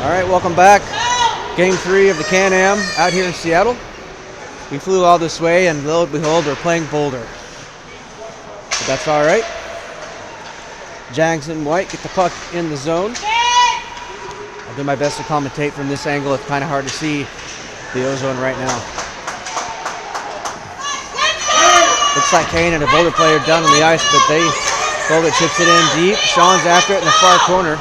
All right, welcome back. Game 3 of the Can-Am out here in Seattle. We flew all this way, and lo and behold, we're playing Boulder. But that's all right. Jags in white get the puck in the zone. I'll do my best to commentate from this angle. It's kind of hard to see the ozone right now. Looks like Kane and a Boulder player down on the ice, but Boulder chips it in deep. Sean's after it in the far corner.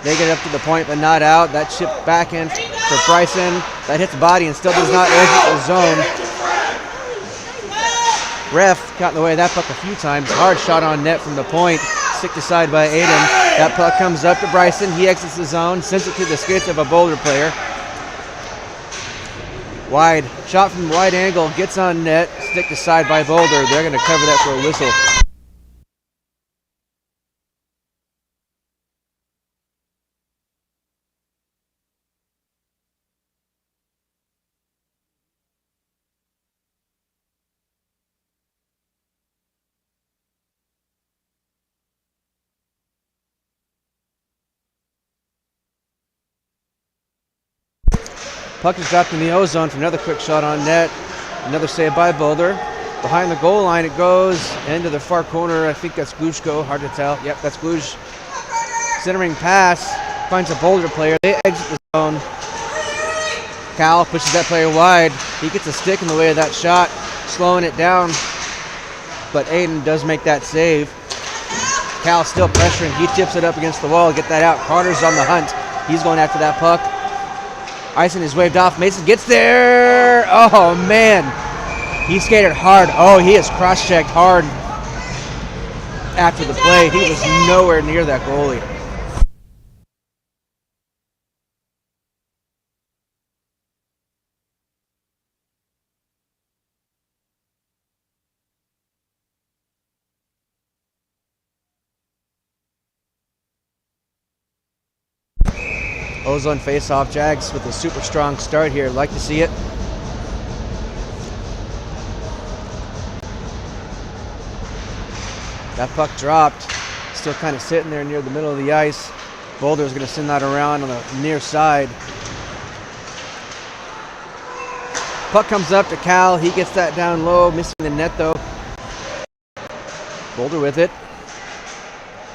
They get up to the point, but not out. That chip back in for Bryson. That hits the body and still does not exit the zone. Ref got in the way of that puck a few times. Hard shot on net from the point. Sticked aside by Aiden. That puck comes up to Bryson. He exits the zone, sends it to the skates of a Boulder player. Wide. Shot from wide angle. Gets on net. Sticked aside by Boulder. They're going to cover that for a whistle. Puck is dropped in the ozone for another quick shot on net. Another save by Boulder. Behind the goal line it goes into the far corner. I think that's Glushko, hard to tell. Yep, that's Glush. Centering pass, finds a Boulder player. They exit the zone. Cal pushes that player wide. He gets a stick in the way of that shot, slowing it down. But Aiden does make that save. Cal still pressuring. He tips it up against the wall, get that out. Carter's on the hunt. He's going after that puck. Icing is waved off. Mason gets there. Oh, man. He skated hard. Oh, he is cross-checked hard after the play. He was nowhere near that goalie. Ozone face-off. Jags with a super strong start here. Like to see it. That puck dropped. Still kind of sitting there near the middle of the ice. Boulder's going to send that around on the near side. Puck comes up to Cal. He gets that down low, missing the net though. Boulder with it.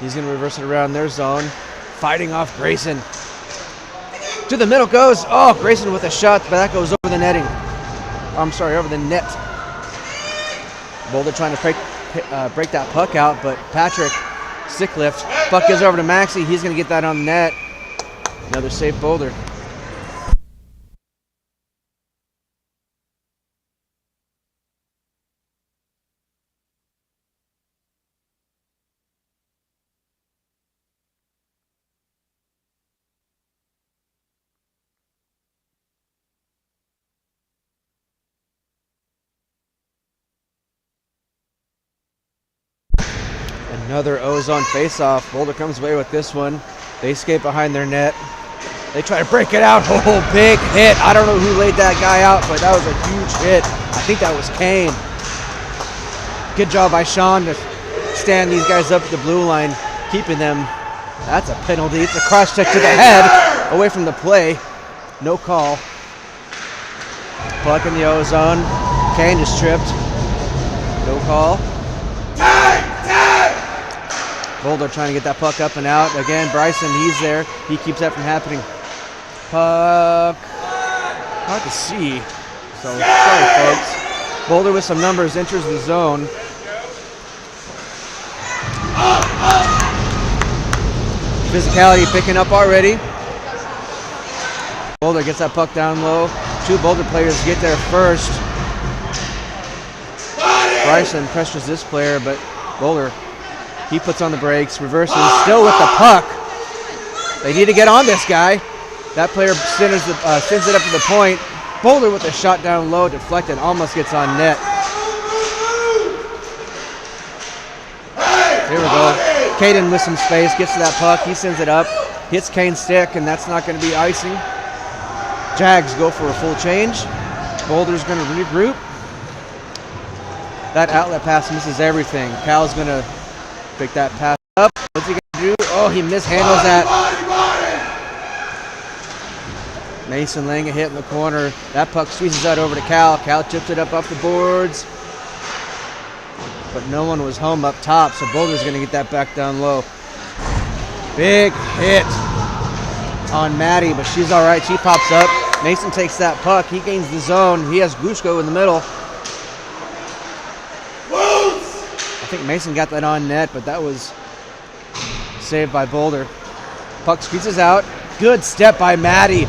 He's going to reverse it around their zone. Fighting off Grayson. To the middle goes. Oh, Grayson with a shot, but that goes over the netting. I'm sorry, over the net. Boulder trying to break that puck out, but Patrick, stick lift. Puck goes over to Maxey. He's going to get that on the net. Another save, Boulder. Another ozone face-off. Boulder comes away with this one. They skate behind their net. They try to break it out. Oh, big hit. I don't know who laid that guy out, but that was a huge hit. I think that was Kane. Good job by Sean to stand these guys up at the blue line, keeping them. That's a penalty. It's a cross-check to the head, away from the play. No call. Puck in the ozone. Kane is tripped. No call. Boulder trying to get that puck up and out. Again, Bryson, he's there. He keeps that from happening. Puck. Hard to see. So, sorry, folks. Boulder with some numbers enters the zone. Physicality picking up already. Boulder gets that puck down low. Two Boulder players get there first. Bryson pressures this player, but Boulder, he puts on the brakes, reverses, still with the puck. They need to get on this guy. That player sends it up to the point. Boulder with a shot down low, deflected, almost gets on net. Here we go. Caden with some space, gets to that puck. He sends it up, hits Kane's stick, and that's not going to be icing. Jags go for a full change. Boulder's going to regroup. That outlet pass misses everything. Cal's going to pick that pass up. What's he going to do? Oh, he mishandles that. Mason laying a hit in the corner. That puck squeezes out over to Cal. Cal chips it up off the boards. But no one was home up top, so Boulder's going to get that back down low. Big hit on Maddie, but she's all right. She pops up. Mason takes that puck. He gains the zone. He has Gushko in the middle. I think Mason got that on net, but that was saved by Boulder. Puck squeezes out. Good step by Maddie.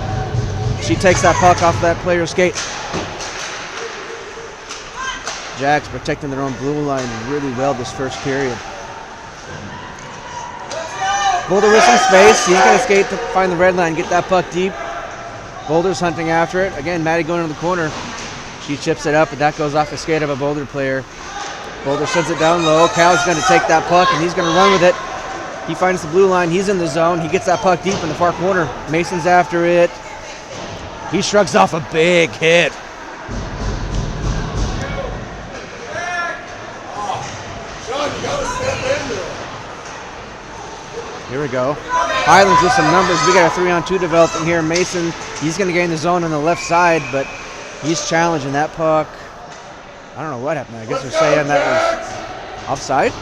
She takes that puck off that player's skate. Jacks protecting their own blue line really well this first period. Boulder with some space. He's going to skate to find the red line, get that puck deep. Boulder's hunting after it. Again, Maddie going into the corner. She chips it up, but that goes off the skate of a Boulder player. Boulder sends it down low. Cal's going to take that puck, and he's going to run with it. He finds the blue line. He's in the zone. He gets that puck deep in the far corner. Mason's after it. He shrugs off a big hit. Here we go. Highlands with some numbers. We got a 3-on-2 developing here. Mason, he's going to gain the zone on the left side, but he's challenging that puck. I don't know what happened. I guess they're saying that was offside.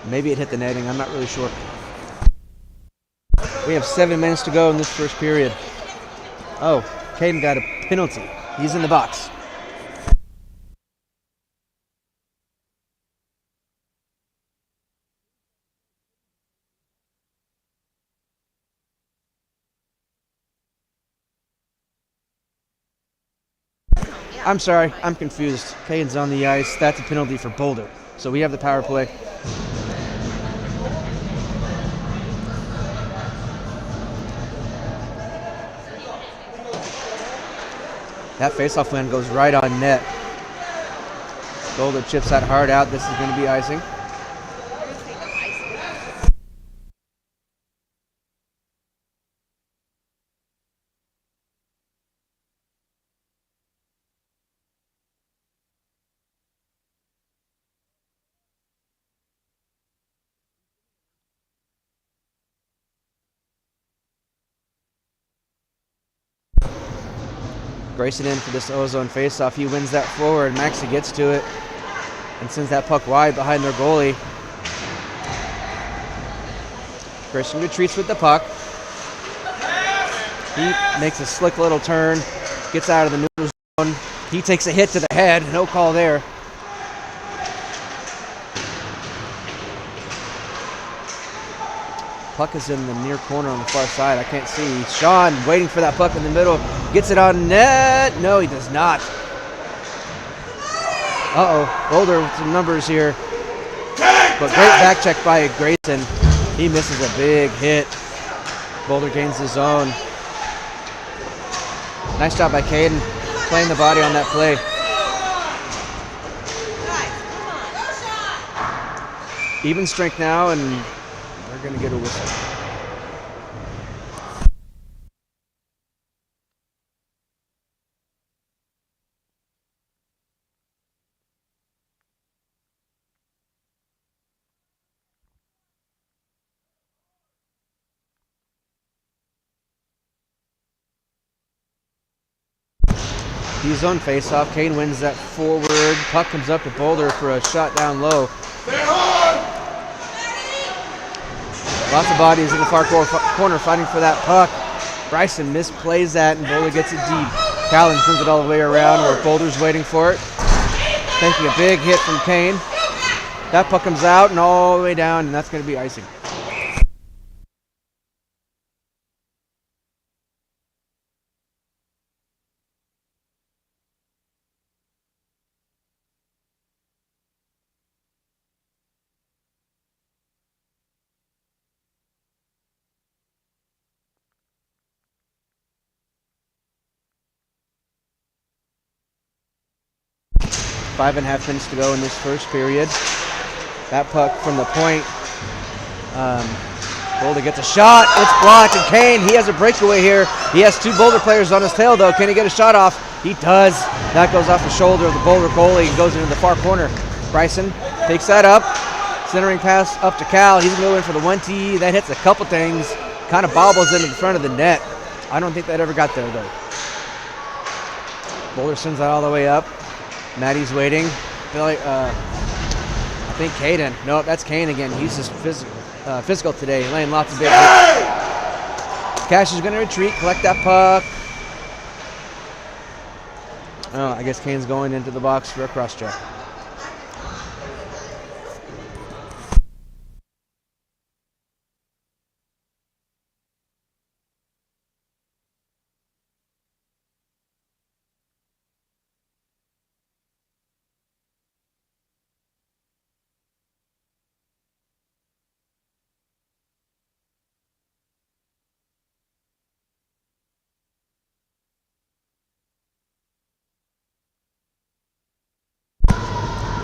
Maybe it hit the netting. I'm not really sure. We have 7 minutes to go in this first period. Oh, Caden got a penalty. He's in the box. I'm sorry, I'm confused. Caden's on the ice. That's a penalty for Boulder. So we have the power play. That faceoff win goes right on net. Boulder chips that hard out. This is going to be icing. Grayson in for this ozone faceoff. He wins that forward. Maxie gets to it and sends that puck wide behind their goalie. Grayson retreats with the puck. He makes a slick little turn, gets out of the neutral zone. He takes a hit to the head. No call there. Puck is in the near corner on the far side. I can't see. Sean waiting for that puck in the middle. Gets it on net. No, he does not. Uh-oh. Boulder with some numbers here. But great back check by Grayson. He misses a big hit. Boulder gains the zone. Nice job by Caden playing the body on that play. Even strength now, and they're going to get a whistle. He's on face-off. Caden wins that forward. Puck comes up to Boulder for a shot down low. Lots of bodies in the far corner fighting for that puck. Bryson misplays that, and Boulder gets it deep. Callan sends it all the way around where Boulder's waiting for it. Taking a big hit from Kane. That puck comes out and all the way down, and that's going to be icing. Five and a half minutes to go in this first period. That puck from the point. Boulder gets a shot. It's blocked, and Kane, he has a breakaway here. He has two Boulder players on his tail, though. Can he get a shot off? He does. That goes off the shoulder of the Boulder goalie and goes into the far corner. Bryson takes that up. Centering pass up to Cal. He's going to go in for the 1T. That hits a couple things. Kind of bobbles into the front of the net. I don't think that ever got there, though. Boulder sends that all the way up. Maddie's waiting. I think Caden. Nope, that's Kane again. He's just physical today, laying lots of big hits. Cash is going to retreat, collect that puck. Oh, I guess Kane's going into the box for a cross check.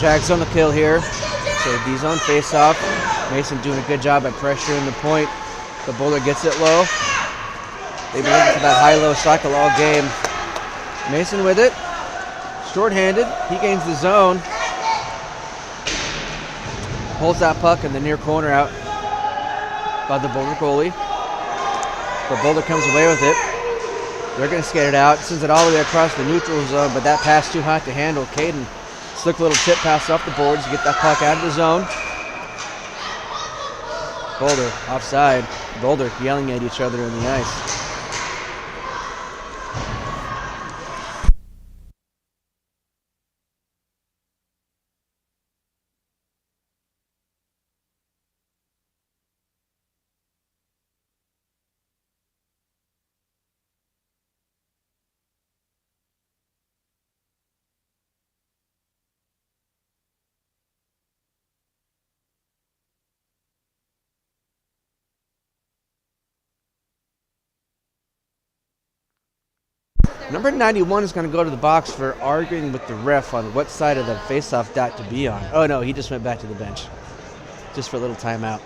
Jags on the kill here. So D's on face-off. Mason doing a good job at pressuring the point. The Boulder gets it low. They've been looking for that high-low cycle all game. Mason with it. Short-handed. He gains the zone. Pulls that puck in the near corner out by the Boulder goalie. But Boulder comes away with it. They're going to skate it out. Sends it all the way across the neutral zone, but that pass too hot to handle. Caden. Slick little chip pass off the boards to get that puck out of the zone. Boulder offside. Boulder yelling at each other in the ice. Number 91 is going to go to the box for arguing with the ref on what side of the face-off dot to be on. Oh, no, he just went back to the bench. Just for a little timeout.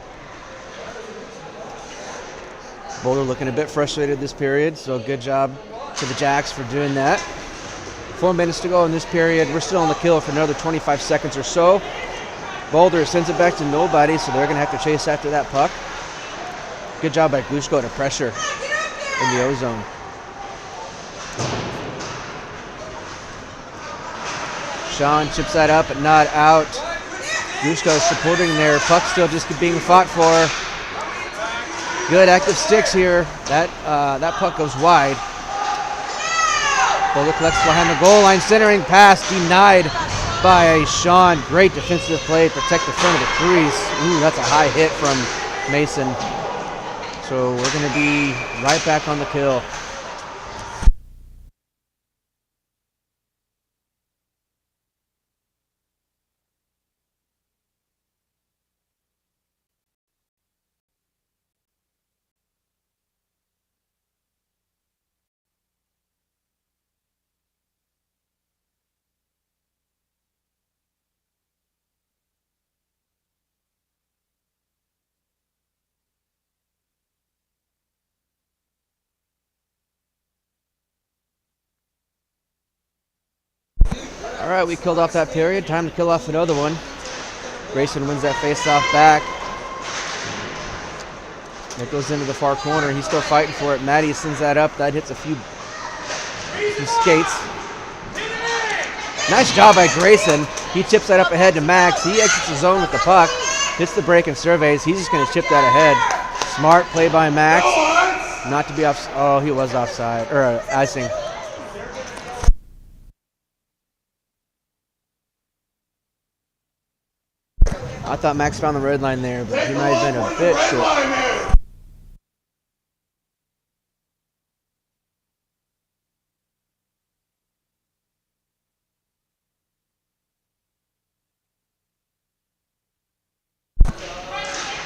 Boulder looking a bit frustrated this period, so good job to the Jacks for doing that. 4 minutes to go in this period. We're still on the kill for another 25 seconds or so. Boulder sends it back to nobody, so they're going to have to chase after that puck. Good job by Glushko to pressure in the O-zone. Sean chips that up, but not out. Glushko supporting there. Puck still just being fought for. Good active sticks here. That puck goes wide. Boulder collects behind the goal line. Centering pass denied by Sean. Great defensive play. Protect the front of the crease. Ooh, that's a high hit from Mason. So we're going to be right back on the kill. All right, we killed off that period. Time to kill off another one. Grayson wins that face-off back. It goes into the far corner. He's still fighting for it. Maddie sends that up. That hits a few skates. Nice job by Grayson. He chips that up ahead to Max. He exits the zone with the puck. Hits the break and surveys. He's just going to chip that ahead. Smart play by Max. Not to be off. Oh, he was offside. Or icing. I thought Max found the red line there, but he might have been a bit short.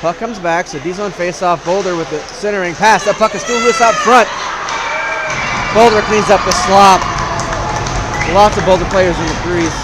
Puck comes back, so D's on face-off. Boulder with the centering pass. That puck is still loose out front. Boulder cleans up the slop. Lots of Boulder players in the crease.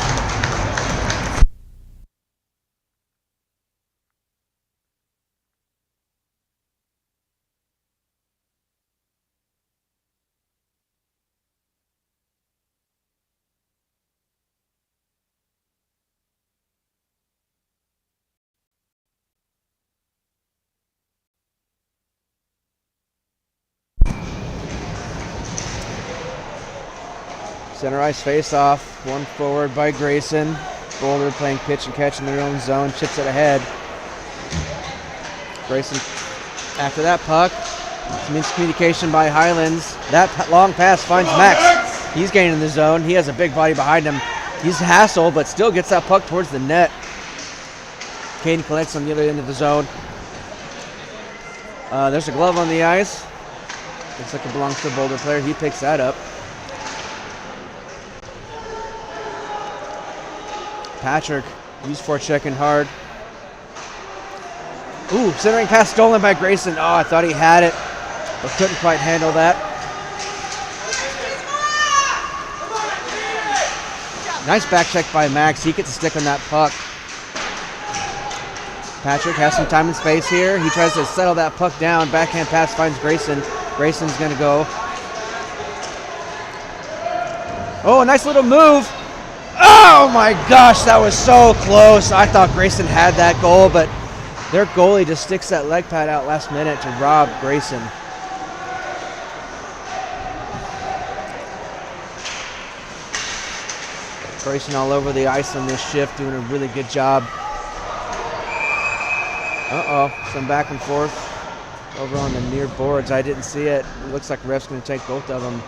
Center ice face off. One forward by Grayson. Boulder playing pitch and catch in their own zone. Chips it ahead. Grayson after that puck. Some miscommunication by Highlands. That long pass finds Max. He's gaining the zone. He has a big body behind him. He's hassled, but still gets that puck towards the net. Kane collects on the other end of the zone. There's a glove on the ice. Looks like it belongs to a Boulder player. He picks that up. Patrick, he's forechecking hard. Ooh, centering pass stolen by Grayson. Oh, I thought he had it, but couldn't quite handle that. Nice back check by Max. He gets a stick on that puck. Patrick has some time and space here. He tries to settle that puck down. Backhand pass finds Grayson. Grayson's going to go. Oh, a nice little move. Oh my gosh, that was so close. I thought Grayson had that goal, but their goalie just sticks that leg pad out last minute to rob Grayson. Grayson all over the ice on this shift, doing a really good job. Some back and forth over on the near boards. I didn't see it. It looks like ref's going to take both of them.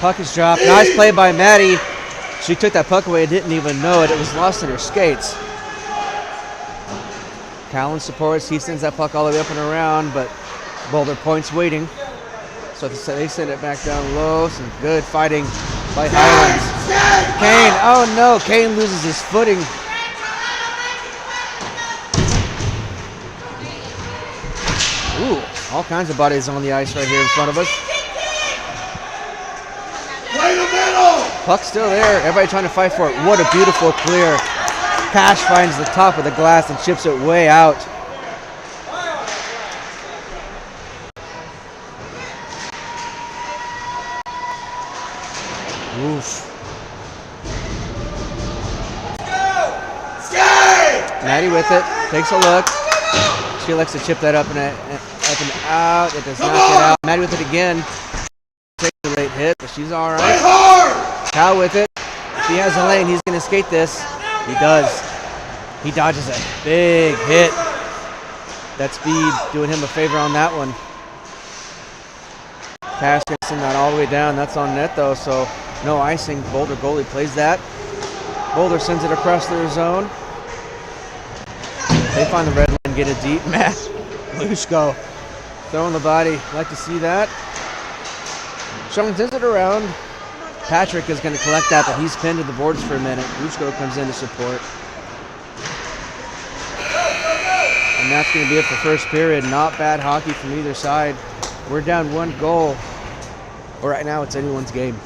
Puck is dropped. Nice play by Maddie. She took that puck away and didn't even know it. It was lost in her skates. Callan supports. He sends that puck all the way up and around, but Boulder points waiting. So they send it back down low. Some good fighting by Highlands. Kane. Oh no. Kane loses his footing. Ooh, all kinds of bodies on the ice right here in front of us. Puck's still there. Everybody trying to fight for it. What a beautiful clear. Cash finds the top of the glass and chips it way out. Oof. Maddie with it. Takes a look. She likes to chip that up and out. It does not get out. Maddie with it again. Takes a late hit, but she's all right. Cal with it. If he has a lane, he's going to skate this. He does. He dodges a big hit. That speed doing him a favor on that one. Cash gonna send that all the way down. That's on net though, so no icing. Boulder goalie plays that. Boulder sends it across their zone. They find the red line, get it deep. Matt Lushko throwing the body. Like to see that. Sean sends it around. Patrick is going to collect that, but he's pinned to the boards for a minute. Lushko comes in to support. And that's going to be it for first period. Not bad hockey from either side. We're down one goal. But right now it's anyone's game.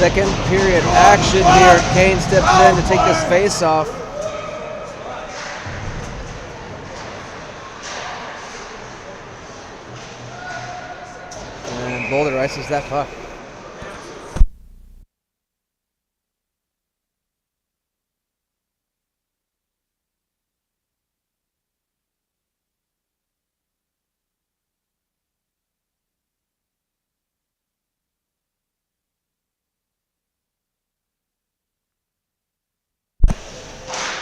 Second period action here. Kane steps in to take this face off. And Boulder ices that puck.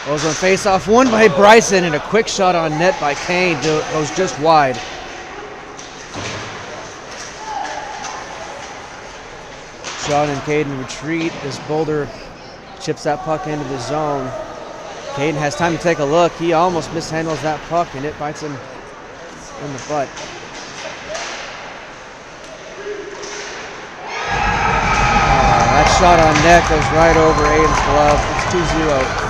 Ozone face-off won by Bryson, and a quick shot on net by Kane goes just wide. Sean and Caden retreat as Boulder chips that puck into the zone. Caden has time to take a look. He almost mishandles that puck, and it bites him in the butt. That shot on net goes right over Aiden's glove. It's 2-0.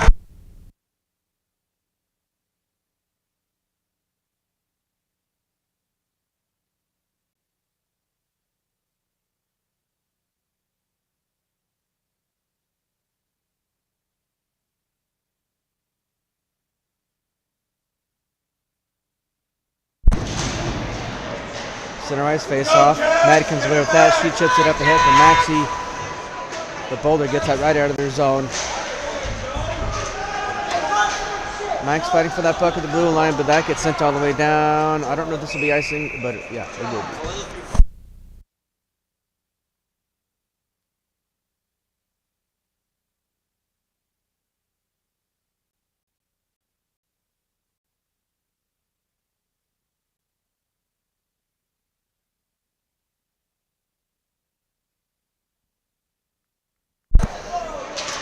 Center ice face-off. Maddie comes away with that. She chips it up ahead for Maxie. But Boulder gets that right out of their zone. Max fighting for that puck at the blue line, but that gets sent all the way down. I don't know if this will be icing, but yeah, it will be.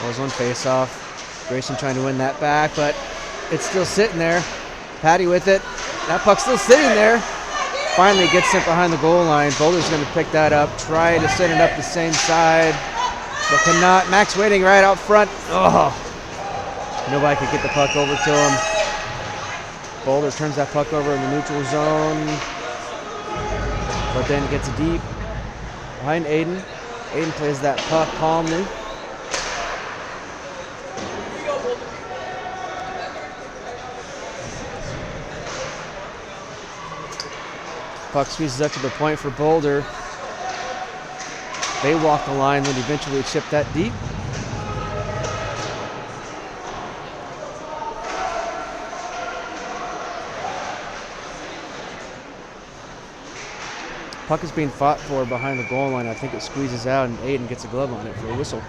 Ozone face-off. Grayson trying to win that back, but it's still sitting there. Patty with it. That puck's still sitting there. Finally gets sent behind the goal line. Boulder's going to pick that up, try to send it up the same side, but cannot. Max waiting right out front. Oh, nobody could get the puck over to him. Boulder turns that puck over in the neutral zone, but then gets it deep behind Aiden. Aiden plays that puck calmly. Puck squeezes up to the point for Boulder. They walk the line, then eventually chip that deep. Puck is being fought for behind the goal line. I think it squeezes out and Aiden gets a glove on it for a whistle.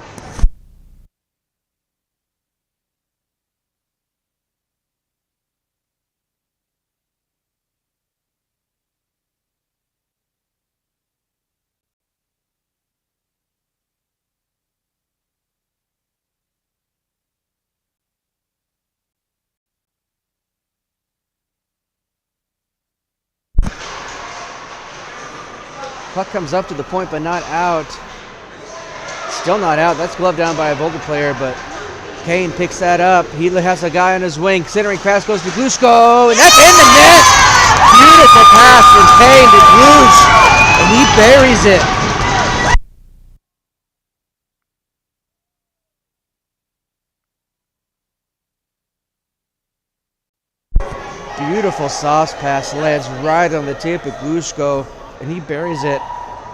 Puck comes up to the point, but not out. Still not out. That's gloved down by a Boulder player, but Kane picks that up. He has a guy on his wing. Centering pass goes to Glushko, and that's in the net. Beautiful pass from Kane to Glush, and he buries it. Beautiful sauce pass, lands right on the tip of Glushko, and he buries it.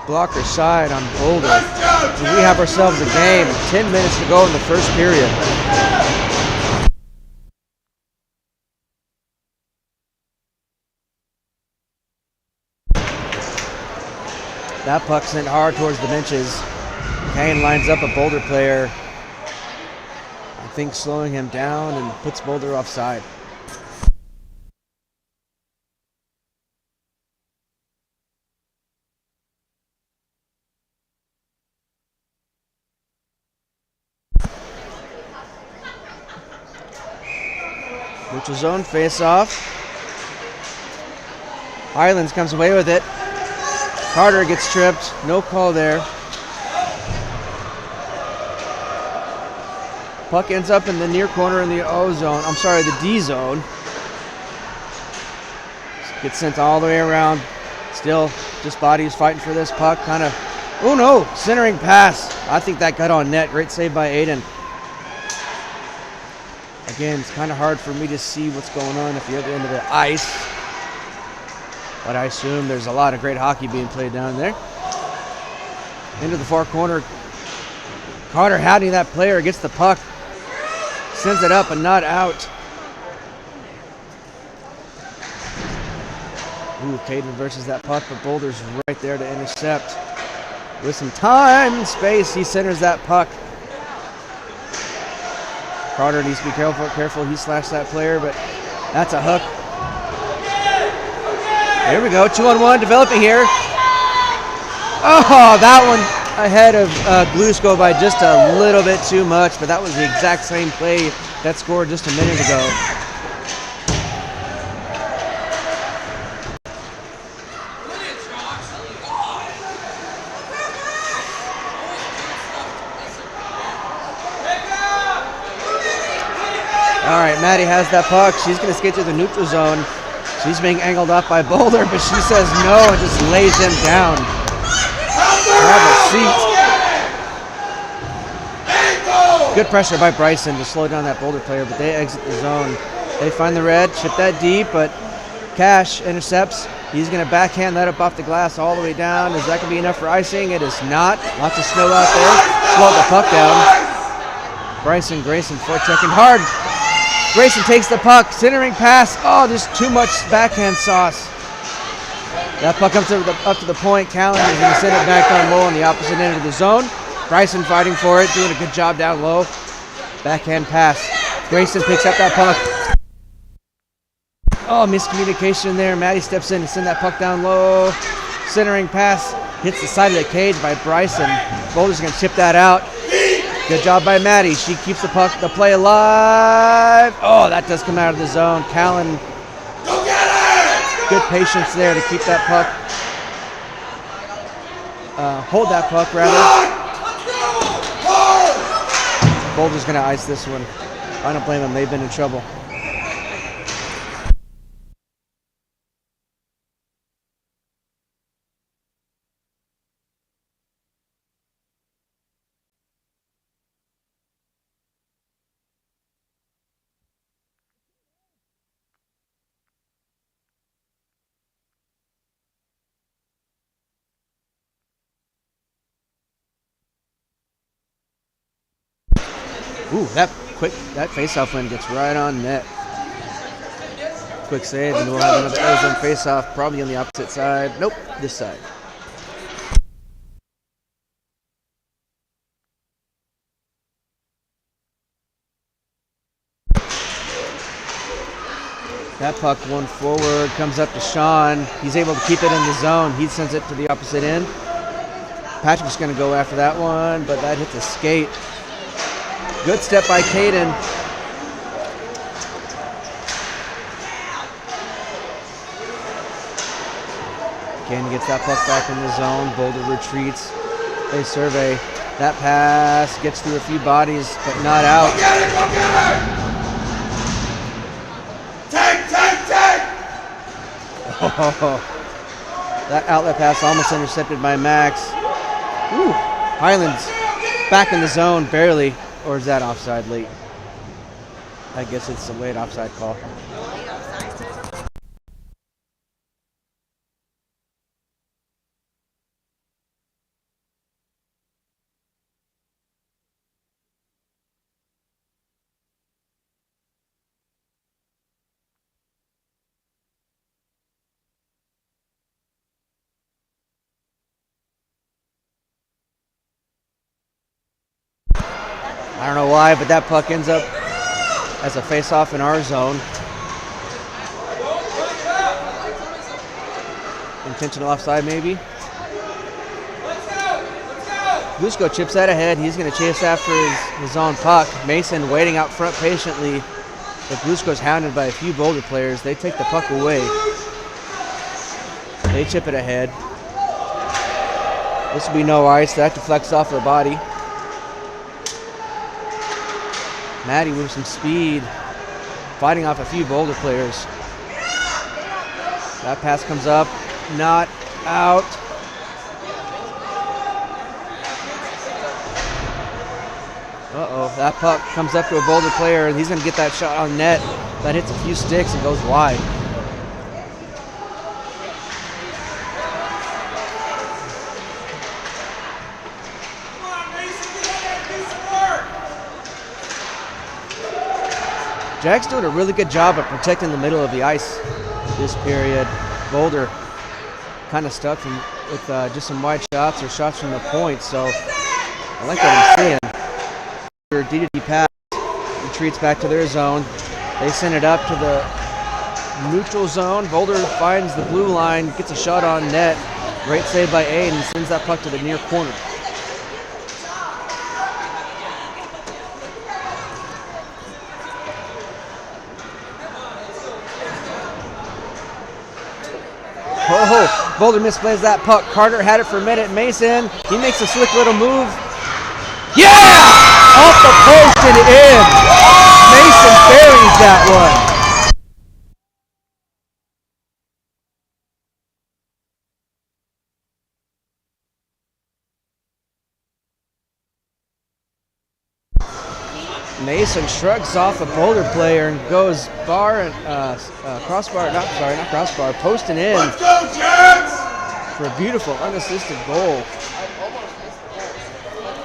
Blocker side on Boulder. And we have ourselves a game. 10 minutes to go in the first period. That puck sent hard towards the benches. Kane lines up a Boulder player, I think slowing him down, and puts Boulder offside. Neutral zone face-off. Highlands comes away with it. Carter gets tripped. No call there. Puck ends up in the near corner in the O zone. I'm sorry, the D zone. Gets sent all the way around. Still, just bodies fighting for this puck. Kind of Oh no, centering pass. I think that got on net. Great save by Aiden. Again, it's kind of hard for me to see what's going on at the other end of the ice. But I assume there's a lot of great hockey being played down there. Into the far corner. Carter hounding that player, gets the puck. Sends it up and not out. Ooh, Caden reverses that puck, but Boulder's right there to intercept. With some time and space, he centers that puck. Carter needs to be careful. He slashed that player, but that's a hook. There we go, 2-on-1 developing here. Oh, that one ahead of Glusko by just a little bit too much, but that was the exact same play that scored just a minute ago. All right, Maddie has that puck. She's going to skate through the neutral zone. She's being angled off by Boulder, but she says no and just lays him down. Have a seat. Good pressure by Bryson to slow down that Boulder player, but they exit the zone. They find the red, chip that deep, but Cash intercepts. He's going to backhand that up off the glass all the way down. Is that going to be enough for icing? It is not. Lots of snow out there. Slow the puck down. Grayson forechecking hard. Grayson takes the puck, centering pass. Oh, there's too much backhand sauce. That puck up to the point. Callan is going to send it back down low on the opposite end of the zone. Bryson fighting for it, doing a good job down low. Backhand pass. Grayson picks up that puck. Oh, miscommunication there. Maddie steps in to send that puck down low. Centering pass hits the side of the cage by Bryson. Boulder's going to chip that out. Good job by Maddie. She keeps the play alive. Oh, that does come out of the zone. Callan, good patience there to keep that puck. Hold that puck, rather. Boulder's going to ice this one. I don't blame them. They've been in trouble. Ooh, that face-off win gets right on net. Quick save, and we'll have another Arizona face-off, probably on the opposite side. Nope, this side. That puck one forward, comes up to Sean. He's able to keep it in the zone. He sends it to the opposite end. Patrick's going to go after that one, but that hits a skate. Good step by Caden. Caden gets that puck back in the zone. Boulder retreats. They survey. That pass gets through a few bodies, but not out. Go get it! Take! Oh, that outlet pass almost intercepted by Max. Ooh, Highlands back in the zone, barely. Or is that offside late? I guess it's a late offside call. I don't know why, but that puck ends up as a face-off in our zone. Intentional offside, maybe. Glusko chips that ahead. He's going to chase after his own puck. Mason waiting out front patiently. But Glusko's hounded by a few Boulder players. They take the puck away. They chip it ahead. This will be no ice. That deflects off her body. Maddie with some speed, fighting off a few Boulder players. That pass comes up, not out. Uh-oh, that puck comes up to a Boulder player, and he's going to get that shot on net. That hits a few sticks and goes wide. Jack's doing a really good job of protecting the middle of the ice this period. Boulder kind of stuck with just some wide shots or shots from the point, so I like what I'm seeing. D-to-D pass retreats back to their zone. They send it up to the neutral zone. Boulder finds the blue line, gets a shot on net. Great save by Aiden, and sends that puck to the near corner. Oh, Boulder misplays that puck. Carter had it for a minute. Mason, he makes a slick little move. Yeah! Off the post and in. Mason buries that one. Mason shrugs off a Boulder player and goes crossbar, not crossbar, post and in. Let's go, Jets! For a beautiful unassisted goal.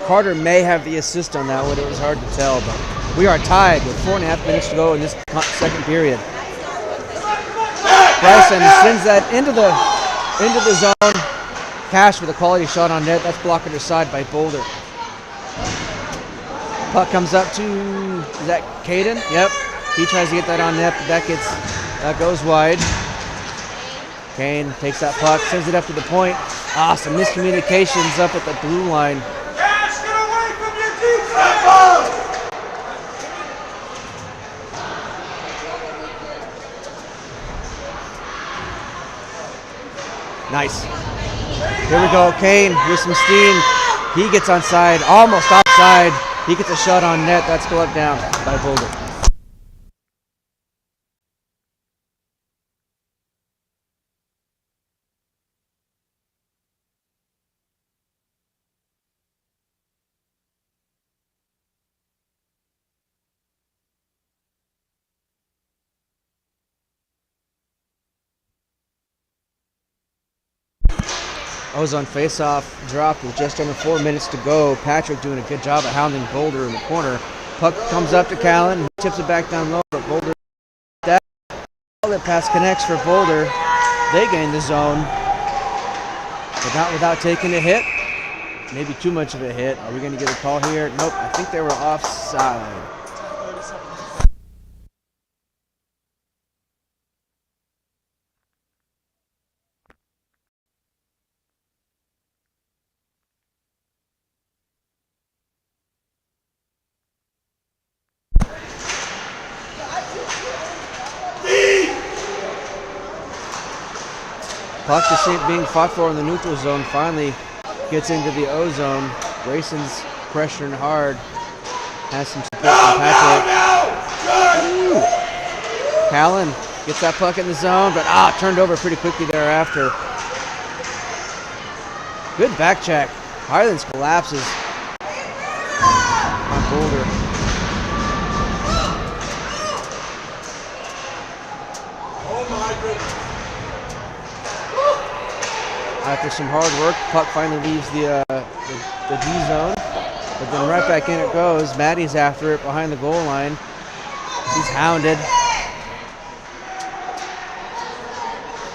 Carter may have the assist on that one. It was hard to tell, but we are tied with 4.5 minutes to go in this second period. Bryson sends that into the zone. Cash with a quality shot on net. That's blocked aside by Boulder. Puck comes up to, is that Caden? Yep. He tries to get that on net, but that goes wide. Kane takes that puck, sends it up to the point. Some miscommunications up at the blue line. Cash, get away from your defense! Nice. Here we go, Kane with some steam. He gets onside, almost offside. He gets a shot on net. That's gloved down by Boulder. Ozone face-off dropped with just under 4 minutes to go. Patrick doing a good job at hounding Boulder in the corner. Puck comes up to Callan, who tips it back down low, but Boulder, that outlet pass connects for Boulder. They gain the zone, but not without taking a hit. Maybe too much of a hit. Are we going to get a call here? Nope, I think they were offside. Puck is being fought for in the neutral zone. Finally gets into the O zone. Grayson's pressuring hard. Has some support from Patrick. Callan gets that puck in the zone, but turned over pretty quickly thereafter. Good back check. Highlands collapses on Boulder. Oh my goodness. After some hard work, puck finally leaves the D zone, but then right back in it goes. Maddie's after it behind the goal line. He's hounded.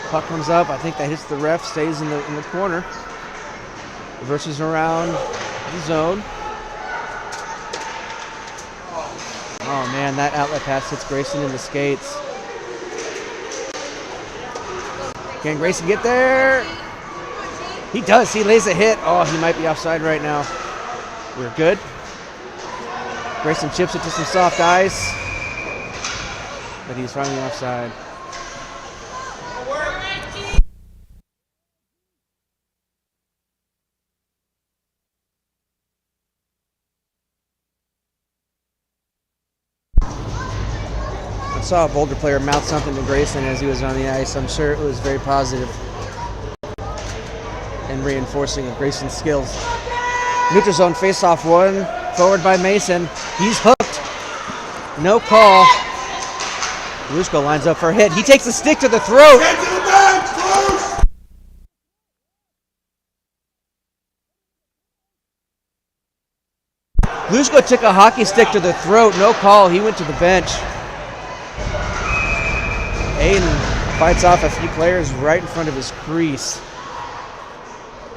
Puck comes up. I think that hits the ref, stays in the corner. Reverses around the zone. Oh man, that outlet pass hits Grayson in the skates. Can Grayson get there? He does. He lays a hit. Oh, he might be offside right now. We're good. Grayson chips it to some soft ice, but he's finally offside. I saw a Boulder player mouth something to Grayson as he was on the ice. I'm sure it was very positive and reinforcing of Grayson's skills. Neutral zone face-off 1, forward by Mason. He's hooked. No call. Glushko lines up for a hit. He takes a stick to the throat. Get to the bench, Bruce! Glushko took a hockey stick to the throat. No call. He went to the bench. Aiden fights off a few players right in front of his crease.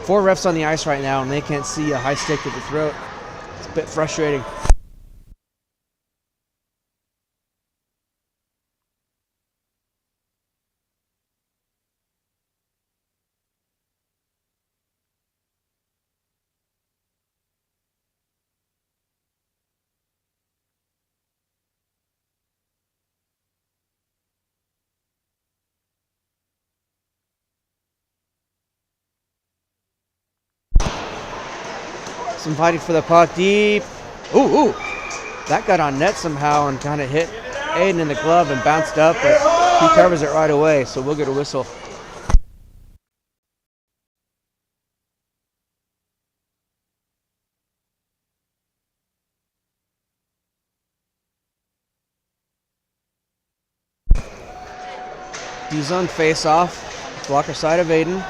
4 refs on the ice right now, and they can't see a high stick to the throat. It's a bit frustrating. Some fighting for the puck deep. Ooh. That got on net somehow and kind of hit Aiden in the glove and bounced up, but he covers it right away, so we'll get a whistle. He's on face-off, blocker side of Aiden.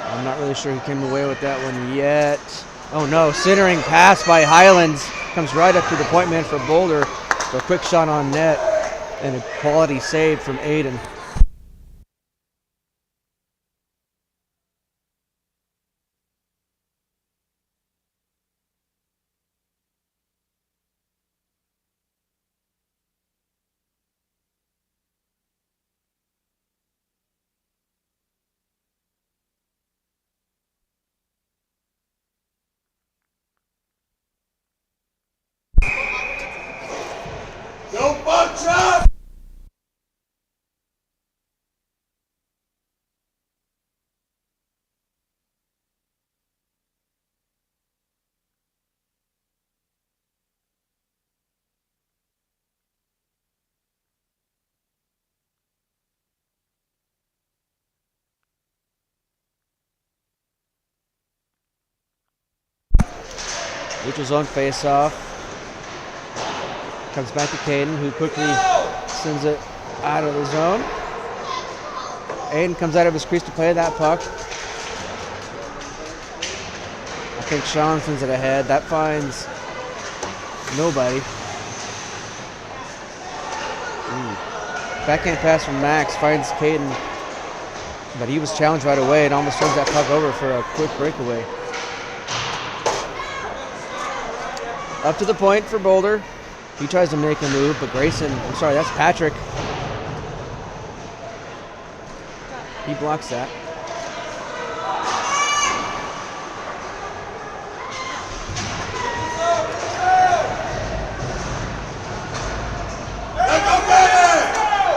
I'm not really sure he came away with that one yet. Oh no, centering pass by Highlands. Comes right up to the point man for Boulder for a quick shot on net and a quality save from Aiden. Don't bunch up! Mitchell's on face-off. Comes back to Caden, who quickly sends it out of the zone. Aiden comes out of his crease to play that puck. I think Sean sends it ahead. That finds nobody. Backhand pass from Max finds Caden, but he was challenged right away and almost turns that puck over for a quick breakaway. Up to the point for Boulder. He tries to make a move, but that's Patrick. He blocks that.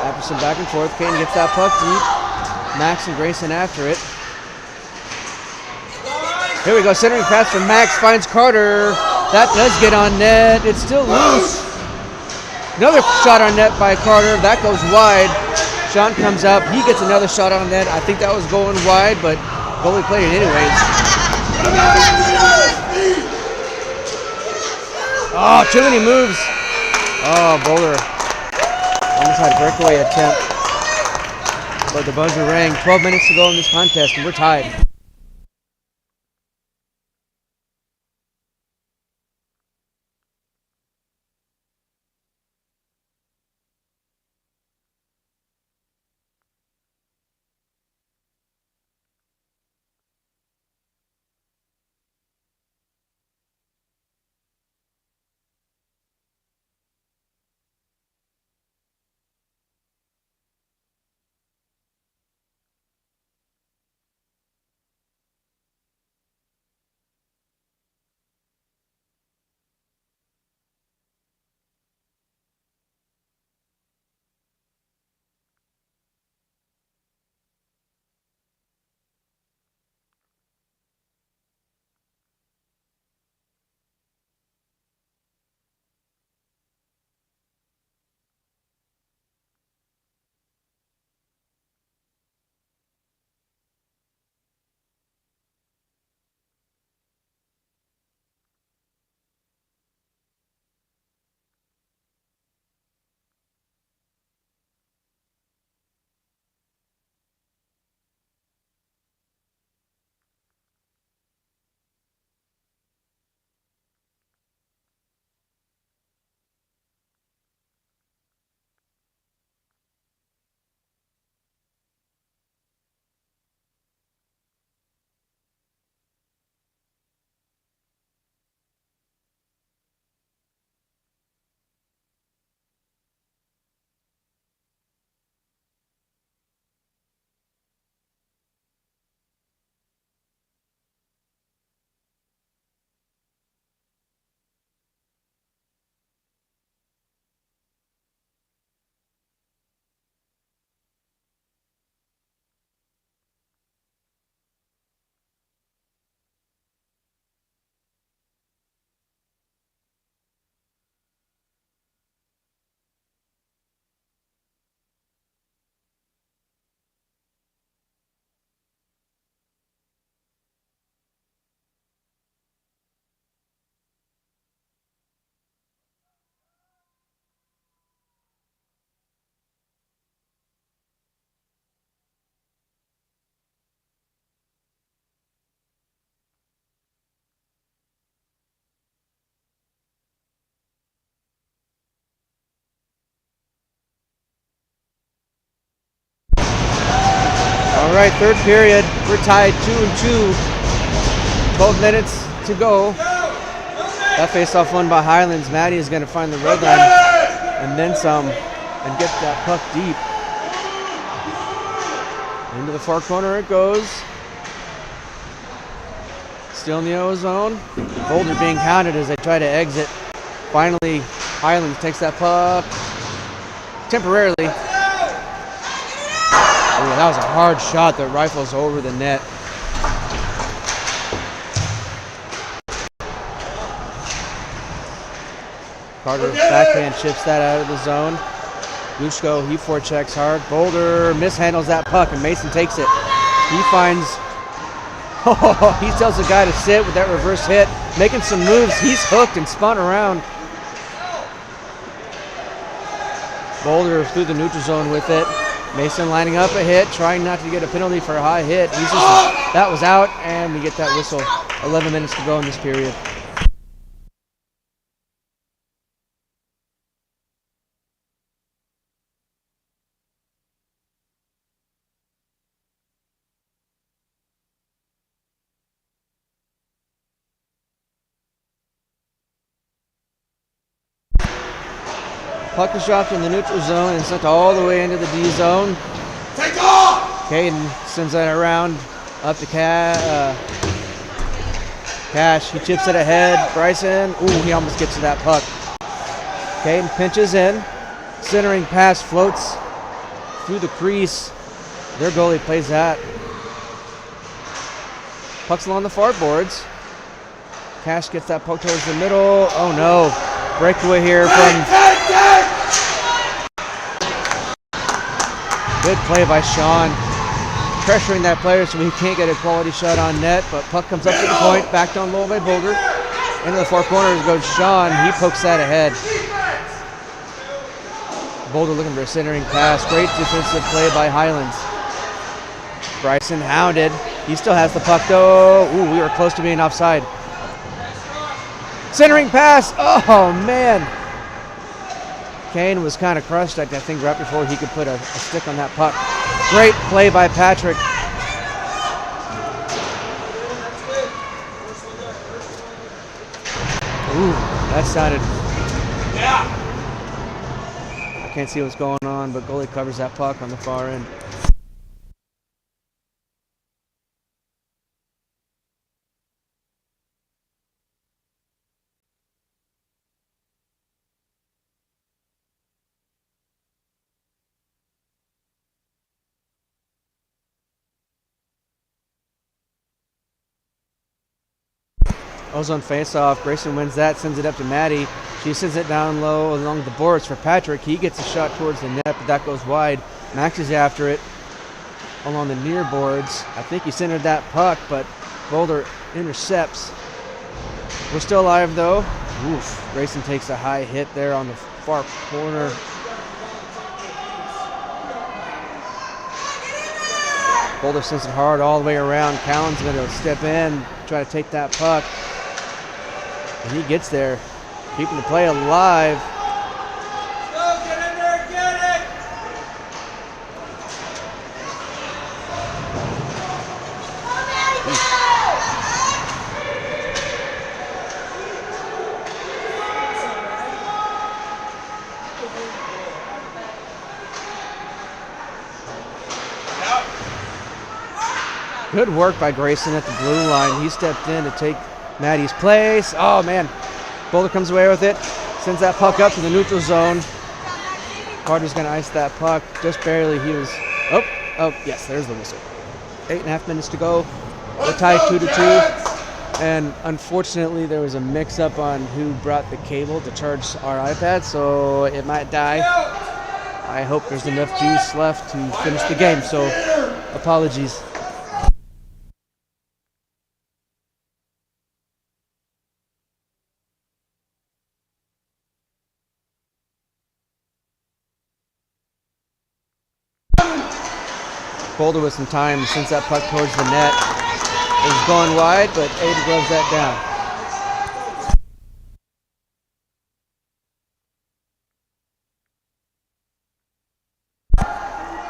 After some back and forth, Caden gets that puck deep. Max and Grayson after it. Here we go, centering pass from Max, finds Carter. That does get on net. It's still loose. Another shot on net by Carter. That goes wide. Sean comes up. He gets another shot on net. I think that was going wide, but goalie played it anyways. Oh, too many moves. Oh, Boulder almost had a breakaway attempt. But the buzzer rang. 12 minutes to go in this contest, and we're tied. right, third period. We're tied 2-2. 12 minutes to go. That face-off won by Highlands. Maddie is going to find the red line and then some and get that puck deep. Into the far corner it goes. Still in the O-zone. Boulder being counted as they try to exit. Finally, Highlands takes that puck temporarily. Ooh, that was a hard shot that rifles over the net. Carter backhand chips that out of the zone. Gushko, he forechecks hard. Boulder mishandles that puck and Mason takes it. He finds, he tells the guy to sit with that reverse hit, making some moves. He's hooked and spun around. Boulder through the neutral zone with it. Mason lining up a hit, trying not to get a penalty for a high hit. That was out, and we get that whistle. 11 minutes to go in this period. Puck is dropped in the neutral zone and sent all the way into the D zone. Take off! Caden sends that around up to Cash. He chips it ahead. Bryson, ooh, he almost gets to that puck. Caden pinches in. Centering pass floats through the crease. Their goalie plays that. Puck's along the far boards. Cash gets that puck towards the middle. Oh no. Breakaway here from... Good play by Sean. Pressuring that player so he can't get a quality shot on net, but puck comes up to the point, backed on low by Boulder. Into the far corners goes Sean. He pokes that ahead. Boulder looking for a centering pass. Great defensive play by Highlands. Bryson hounded. He still has the puck though. Ooh, we were close to being offside. Centering pass. Oh man. Kane was kind of crushed, I think, right before he could put a stick on that puck. Great play by Patrick. Ooh, that sounded... Yeah. I can't see what's going on, but goalie covers that puck on the far end. Ozone face-off. Grayson wins that, sends it up to Maddie. She sends it down low along the boards for Patrick. He gets a shot towards the net, but that goes wide. Max is after it along the near boards. I think he centered that puck, but Boulder intercepts. We're still alive, though. Oof. Grayson takes a high hit there on the far corner. Boulder sends it hard all the way around. Callan's going to step in, try to take that puck. And he gets there, keeping the play alive. Go, get in there, get it! Good work by Grayson at the blue line. He stepped in to take Maddie's place. Oh man, Boulder comes away with it. Sends that puck up to the neutral zone. Carter's gonna ice that puck. Just barely, he was, oh, yes, there's the whistle. 8.5 minutes to go. We're tied 2-2. And unfortunately, there was a mix-up on who brought the cable to charge our iPad, so it might die. I hope there's enough juice left to finish the game, so apologies. Boulder with some time sends that puck towards the net. It was going wide, but Aiden gloves that down.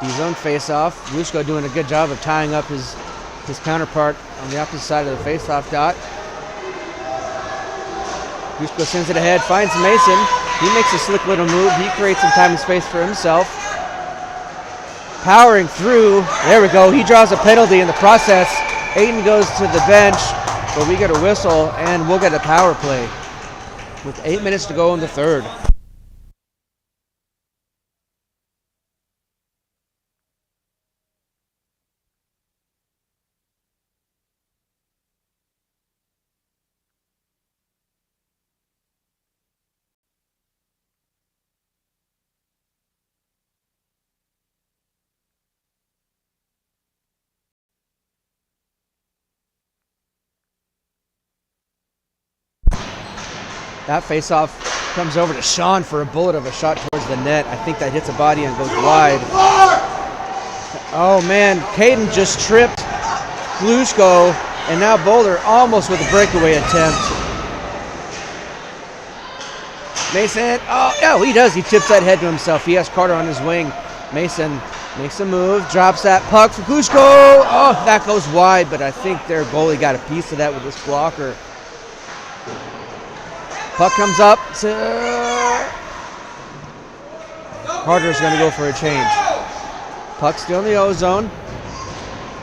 His own face-off. Lushko doing a good job of tying up his counterpart on the opposite side of the face-off dot. Lushko sends it ahead, finds Mason. He makes a slick little move. He creates some time and space for himself. Powering through. There we go. He draws a penalty in the process. Aiden goes to the bench, but we get a whistle, and we'll get a power play with 8 minutes to go in the third. That face-off comes over to Sean for a bullet of a shot towards the net. I think that hits a body and goes wide. Oh man, Caden just tripped Glushko, and now Boulder almost with a breakaway attempt. Mason, oh, he does. He tips that head to himself. He has Carter on his wing. Mason makes a move, drops that puck for Glushko. Oh, that goes wide, but I think their goalie got a piece of that with this blocker. Puck comes up. Carter's going to go for a change. Puck still in the O-zone.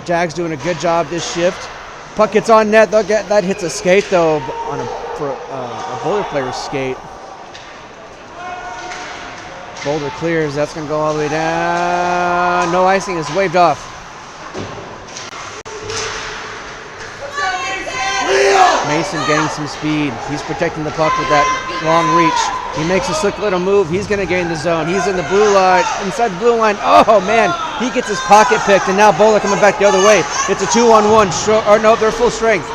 Jags doing a good job this shift. Puck gets on net. That hits a skate, though, for a Boulder player's skate. Boulder clears. That's going to go all the way down. No icing is waved off. Mason getting some speed. He's protecting the puck with that long reach. He makes a slick little move. He's going to gain the zone. He's in the blue line, inside the blue line. Oh, man. He gets his pocket picked, and now Boulder coming back the other way. It's a 2-on-1. No, they're full strength.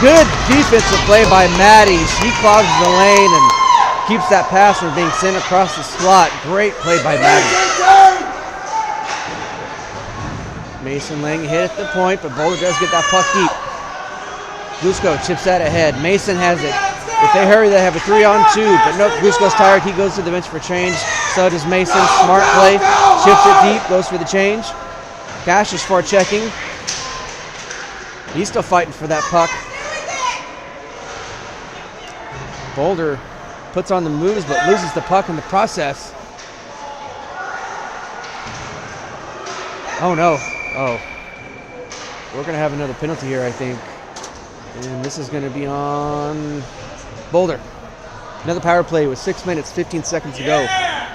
Good defensive play by Maddie. She clogs the lane and keeps that pass from being sent across the slot. Great play by Maddie. Mason laying a hit at the point, but Boulder does get that puck deep. Glushko chips that ahead. Mason has it. If they hurry, they have a 3-on-2. But nope, Glushko's tired. He goes to the bench for change. So does Mason. Smart play. Chips it deep. Goes for the change. Cash is forechecking. He's still fighting for that puck. Boulder puts on the moves but loses the puck in the process. Oh no. Oh. We're going to have another penalty here, I think. And this is going to be on Boulder. Another power play with 6 minutes, 15 seconds to go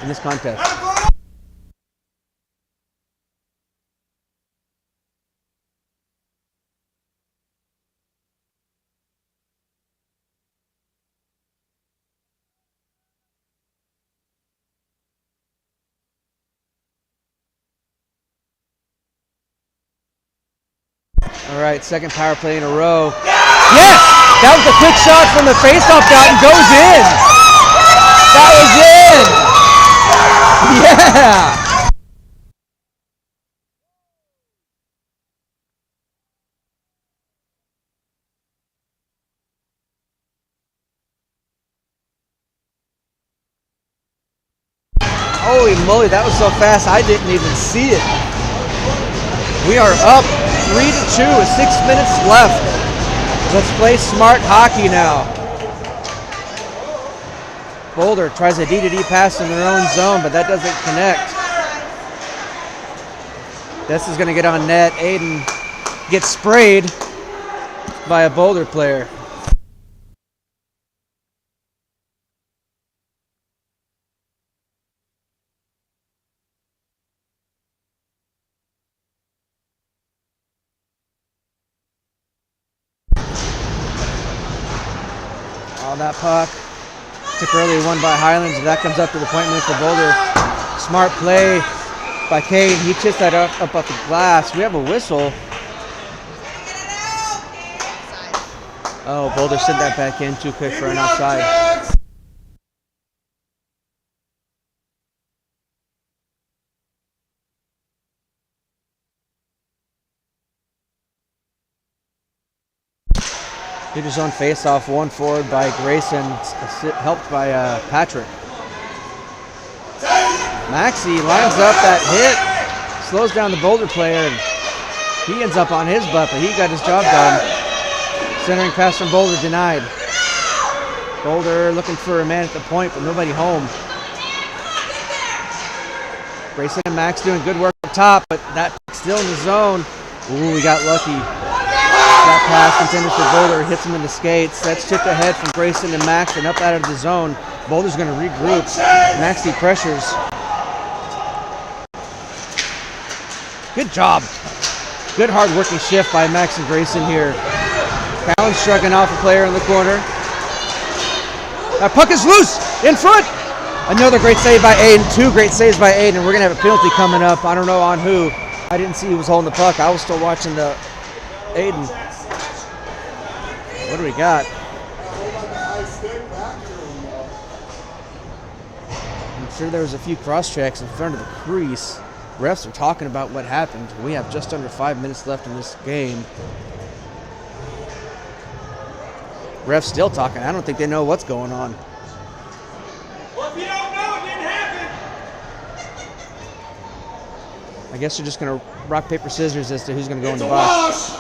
in this contest. All right, second power play in a row. Yes! That was a quick shot from the faceoff dot and goes in. That was in. Yeah! Holy moly, that was so fast I didn't even see it. We are up 3-2 with 6 minutes left. Let's play smart hockey now. Boulder tries a D-to-D pass in their own zone, but that doesn't connect. This is going to get on net. Aiden gets sprayed by a Boulder player. That puck took early, won by Highlands. That comes up to the point man for Boulder. Smart play by Cade. He chips that up off the glass. We have a whistle. Oh, Boulder sent that back in too quick for an offside. Did his own face-off, one forward by Grayson, helped by Patrick. Maxey lines up that hit, slows down the Boulder player, and he ends up on his butt, but he got his job done. Centering pass from Boulder denied. Boulder looking for a man at the point, but nobody home. Grayson and Max doing good work up top, but that still in the zone. Ooh, we got lucky. That pass intended for Boulder hits him in the skates. That's chipped ahead from Grayson and Max and up out of the zone. Boulder's going to regroup. Maxey pressures. Good job. Good hard working shift by Max and Grayson here. Cowan shrugging off a player in the corner. That puck is loose in front. Another great save by Aiden. Two great saves by Aiden. We're going to have a penalty coming up. I don't know on who. I didn't see who was holding the puck. I was still watching the Aiden. What do we got? I'm sure there was a few cross checks in front of the crease. Refs are talking about what happened. We have just under 5 minutes left in this game. Refs still talking. I don't think they know what's going on. Well, if you don't know, it didn't happen. I guess they're just going to rock, paper, scissors as to who's going to go in the box.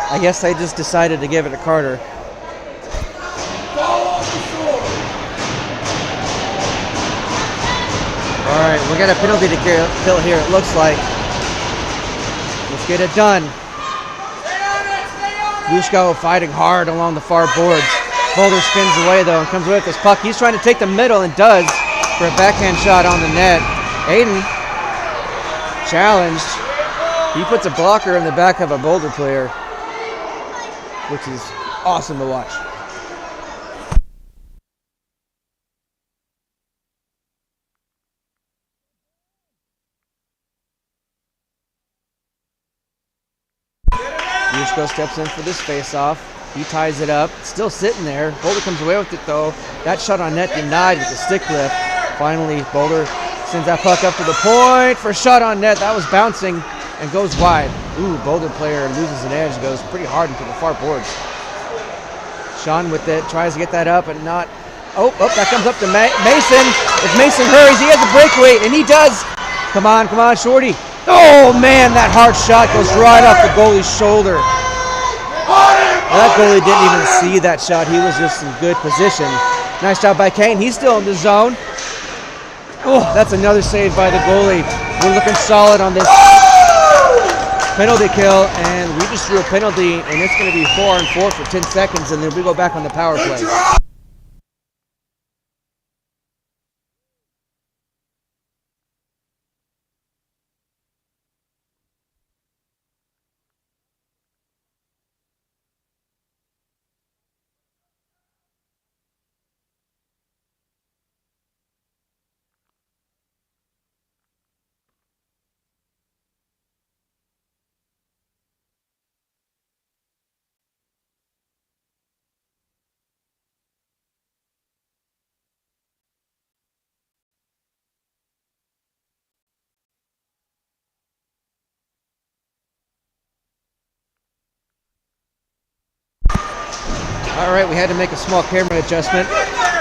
I guess they just decided to give it to Carter. All right, we got a penalty to kill here, it looks like. Let's get it done. Gushko fighting hard along the far boards. Boulder spins away, though, and comes away with this puck. He's trying to take the middle and does for a backhand shot on the net. Aiden challenged. He puts a blocker in the back of a Boulder player, which is awesome to watch. Yushko steps in for this face-off. He ties it up. Still sitting there. Boulder comes away with it, though. That shot on net denied with the stick lift. Finally, Boulder sends that puck up to the point for a shot on net. That was bouncing and goes wide. Ooh, Boulder player loses an edge, goes pretty hard into the far boards. Sean with it, tries to get that up and not. Oh, that comes up to Mason. If Mason hurries, he has a breakaway, and he does. Come on, Shorty. Oh, man, that hard shot goes right off the goalie's shoulder. That goalie didn't even see that shot. He was just in good position. Nice job by Kane. He's still in the zone. Oh, that's another save by the goalie. We're looking solid on this penalty kill, and we just threw a penalty, and it's going to be 4-on-4 for 10 seconds, and then we go back on the power play. All right, we had to make a small camera adjustment.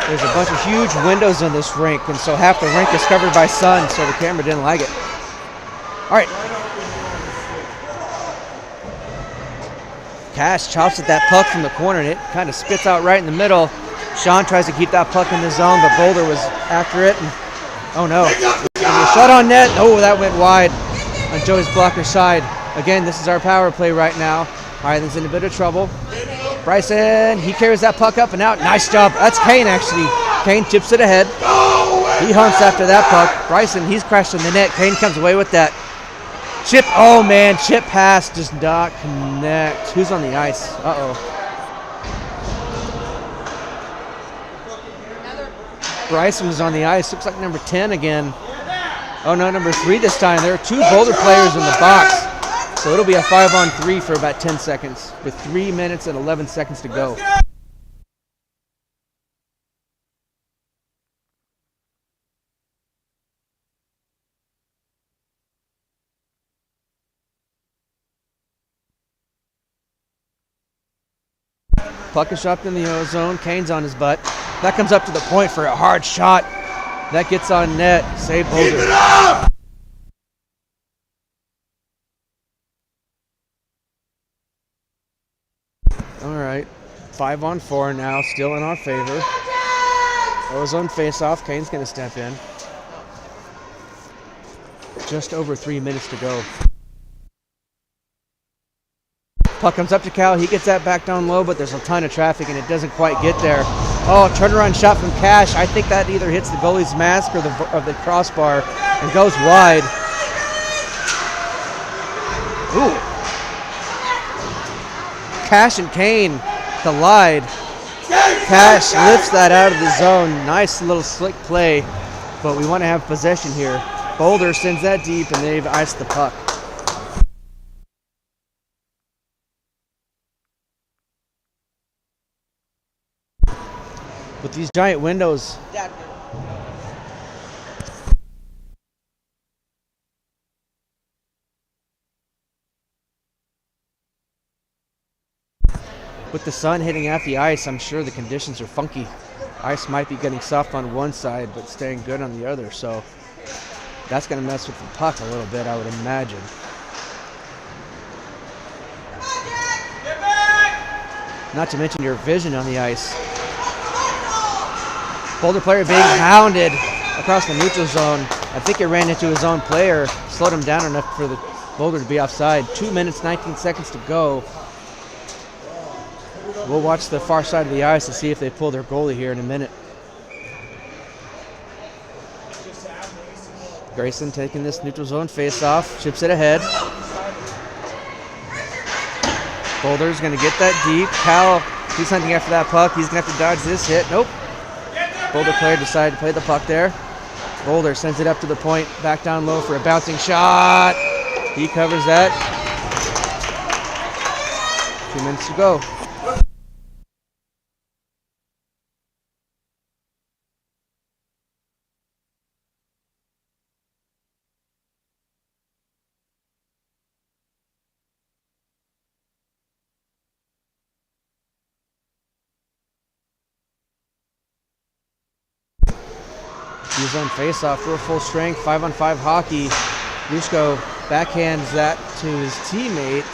There's a bunch of huge windows in this rink, and so half the rink is covered by sun, so the camera didn't like it. All right. Cash chops at that puck from the corner, and it kind of spits out right in the middle. Sean tries to keep that puck in the zone, but Boulder was after it. And, oh, no. Shot on net. Oh, that went wide on Joey's blocker side. Again, this is our power play right now. Highland's in a bit of trouble. Bryson, he carries that puck up and out. Nice job. That's Kane, actually. Kane chips it ahead. He hunts after that puck. Bryson, he's crashed on the net. Kane comes away with that. Chip, oh man, chip pass does not connect. Who's on the ice? Uh-oh. Bryson was on the ice. Looks like number 10 again. Oh no, number 3 this time. There are 2 Boulder players in the box. So it'll be a 5-on-3 for about 10 seconds with 3 minutes and 11 seconds to go. Puck is dropped in the O-zone. Kane's on his butt. That comes up to the point for a hard shot. That gets on net. Save Boulder. All right. 5-on-4 now, still in our favor. O-zone face-off. Kane's going to step in. Just over 3 minutes to go. Puck comes up to Cal. He gets that back down low, but there's a ton of traffic and it doesn't quite get there. Oh, turnaround shot from Cash. I think that either hits the goalie's mask or the crossbar and goes wide. Ooh. Cash and Kane collide. Cash lifts that out of the zone. Nice little slick play, but we want to have possession here. Boulder sends that deep and they've iced the puck. With these giant windows. With the sun hitting at the ice, I'm sure the conditions are funky. Ice might be getting soft on one side, but staying good on the other. So that's going to mess with the puck a little bit, I would imagine. Not to mention your vision on the ice. Boulder player being hounded across the neutral zone. I think he ran into his own player, slowed him down enough for the Boulder to be offside. 2 minutes, 19 seconds to go. We'll watch the far side of the ice to see if they pull their goalie here in a minute. Grayson taking this neutral zone face-off, chips it ahead. Boulder's going to get that deep. Cal, he's hunting after that puck. He's going to have to dodge this hit. Nope. Boulder player decided to play the puck there. Boulder sends it up to the point, back down low for a bouncing shot. He covers that. 2 minutes to go. He's on face-off, real full strength, 5-on-5 hockey. Gushko backhands that to his teammate.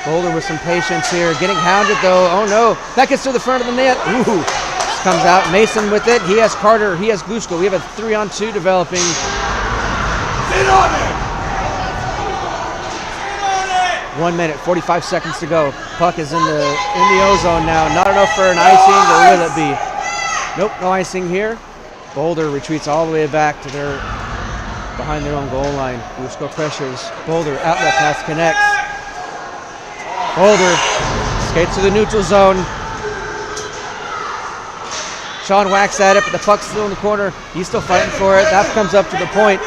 Boulder with some patience here, getting hounded though. Oh no, that gets to the front of the net. Ooh, comes out. Mason with it. He has Carter, he has Gushko. We have a 3-on-2 developing. Sit on it! 1 minute, 45 seconds to go. Puck is in the O-zone now. Not enough for an icing, or will it be? Nope, no icing here. Boulder retreats all the way back to behind their own goal line. Gushko pressures. Boulder, outlet pass connects. Boulder skates to the neutral zone. Sean whacks at it, but the puck's still in the corner. He's still fighting for it. That comes up to the point.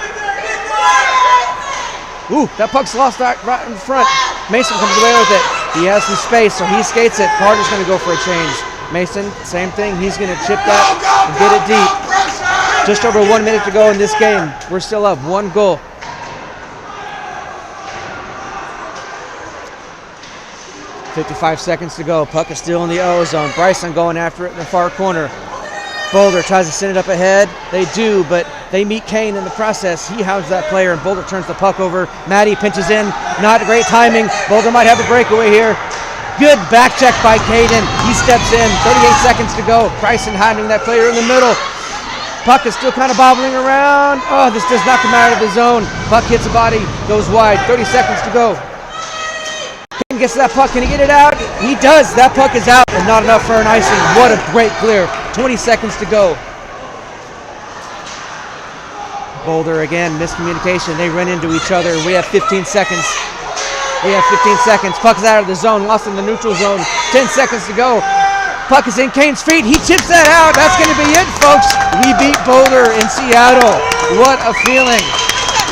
Ooh, that puck's lost right in front. Mason comes away with it. He has some space, so he skates it. Carter's going to go for a change. Mason, same thing. He's going to chip that and get it deep. Just over 1 minute to go in this game. We're still up 1 goal. .55 seconds to go. Puck is still in the O-zone. Bryson going after it in the far corner. Boulder tries to send it up ahead. They do, but they meet Kane in the process. He hounds that player, and Boulder turns the puck over. Matty pinches in. Not great timing. Boulder might have a breakaway here. Good back check by Caden. He steps in. 38 seconds to go. Bryson hounding that player in the middle. Puck is still kind of bobbling around. Oh, this does not come out of the zone. Puck hits the body, goes wide. 30 seconds to go. King gets that puck. Can he get it out? He does. That puck is out and not enough for an icing. What a great clear. 20 seconds to go. Boulder again, miscommunication. They run into each other. We have 15 seconds. Puck's out of the zone, lost in the neutral zone. 10 seconds to go. Puck is in Kane's feet. He chips that out. That's going to be it, folks. We beat Boulder in Seattle. What a feeling.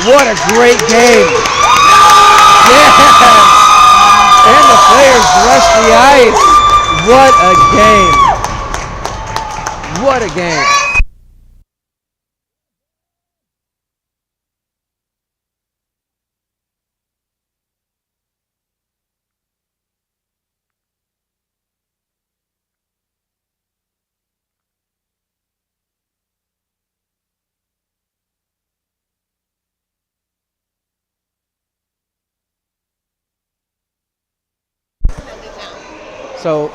What a great game. Yes! And the players rush the ice. What a game. What a game. So